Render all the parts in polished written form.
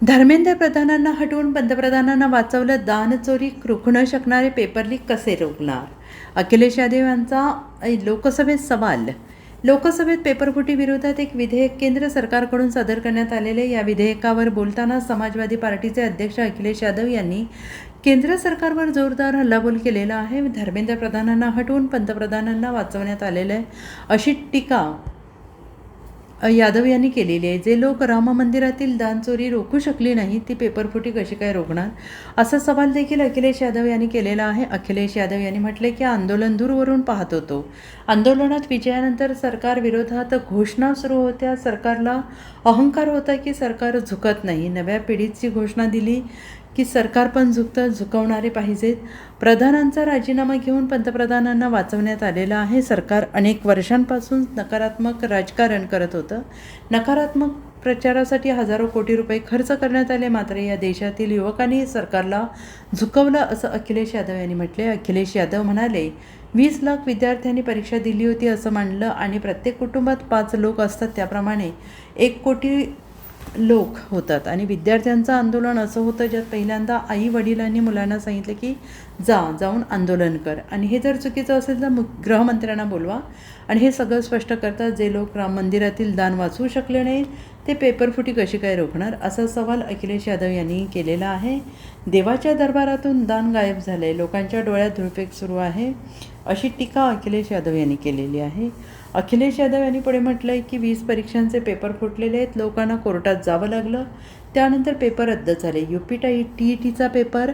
धर्मेंद्र प्रधानांना हटवून पंतप्रधानांना वाचवलं, दानचोरी रोखू शकणारे पेपर लीक कसे रोखणार? अखिलेश यादव यांचा लोकसभेत सवाल. लोकसभेत पेपरफुटी विरोधात एक विधेयक केंद्र सरकारकडून सादर करण्यात आलेले. या विधेयकावर बोलताना समाजवादी पार्टीचे अध्यक्ष अखिलेश यादव यांनी केंद्र सरकारवर जोरदार हल्लाबोल केलेला आहे. धर्मेंद्र प्रधानांना हटवून पंतप्रधानांना वाचवण्यात आलेलं आहे अशी टीका यादव यांनी केलेली आहे. जे लोक राम मंदिरातील दानचोरी रोखू शकली नाही ती पेपरफुटी कशी काय रोखणार, असा सवाल देखील अखिलेश यादव यांनी केलेला आहे. अखिलेश यादव यांनी म्हटले की आंदोलन दूरवरून पाहत होतो. आंदोलनात विजयानंतर सरकार विरोधात घोषणा सुरू होत्या. सरकारला अहंकार होता की सरकार झुकत नाही. नव्या पिढीची घोषणा दिली की सरकार पण झुकवणारे पाहिजेत. प्रधानांचा राजीनामा घेऊन पंतप्रधानांना वाचवण्यात आलेला आहे. सरकार अनेक वर्षांपासून नकारात्मक राजकारण करत होतं. नकारात्मक प्रचारासाठी हजारो कोटी रुपये खर्च करण्यात आले. मात्र या देशातील युवकांनी सरकारला झुकवलं, असं अखिलेश यादव यांनी म्हटले. अखिलेश यादव म्हणाले, 20 लाख विद्यार्थ्यांनी परीक्षा दिली होती असं मानलं आणि प्रत्येक कुटुंबात 5 लोक असतात त्याप्रमाणे 1 कोटी लोक होतात आणि विद्यार्थ्यांचं आंदोलन असं होतं ज्यात पहिल्यांदा आई वडिलांनी मुलांना सांगितलं की जाऊन आंदोलन कर आणि हे जर चुकीचं असेल तर गृहमंत्र्यांना बोलवा आणि हे सगळं स्पष्ट करतात. जे लोक राम मंदिरातील दान वाचवू शकले नाही ते पेपरफुटी कशी काय रोखणार, असा सवाल अखिलेश यादव यांनी केलेला आहे. देवाच्या दरबारातून दान गायब झाले, लोकांच्या डोळ्यात धुळफेक सुरू आहे, अशी टीका अखिलेश यादव यांनी केलेली आहे. अखिलेश यादव यांनी पुढे म्हटलं आहे की 20 परीक्षांचे पेपर फुटलेले आहेत. लोकांना कोर्टात जावं लागलं, त्यानंतर पेपर रद्द झाले. UP-TETचा पेपर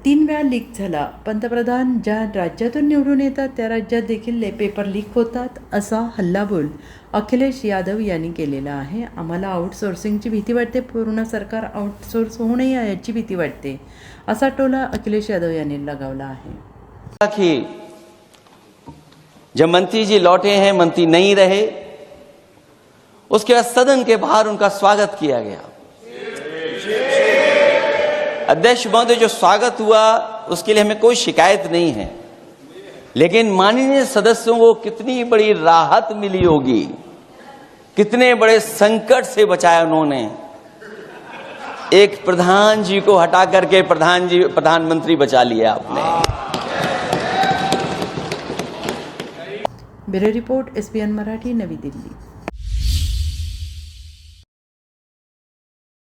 3 वेळा लीक झाला. पंतप्रधान ज्या राज्यातून निवडून येतात त्या राज्यात देखील पेपर लीक होतात, असा हल्लाबोल अखिलेश यादव यांनी केलेला आहे. आम्हाला आउटसोर्सिंगची भीती वाटते, पूर्ण सरकार आउटसोर्स होऊ नये याची भीती वाटते, असा टोला अखिलेश यादव यांनी लगावला आहे. जब मंत्री जी लौटे हैं, मंत्री नहीं रहे, उसके बाद सदन के बाहर उनका स्वागत किया गया. अध्यक्ष महोदय, जो स्वागत हुआ उसके लिए हमें कोई शिकायत नहीं है, लेकिन माननीय सदस्यों को कितनी बड़ी राहत मिली होगी, कितने बड़े संकट से बचाया उन्होंने. एक प्रधान जी को हटा करके प्रधानमंत्री बचा लिया आपने. ब्युरो रिपोर्ट, SBN मराठी, नवी दिल्ली.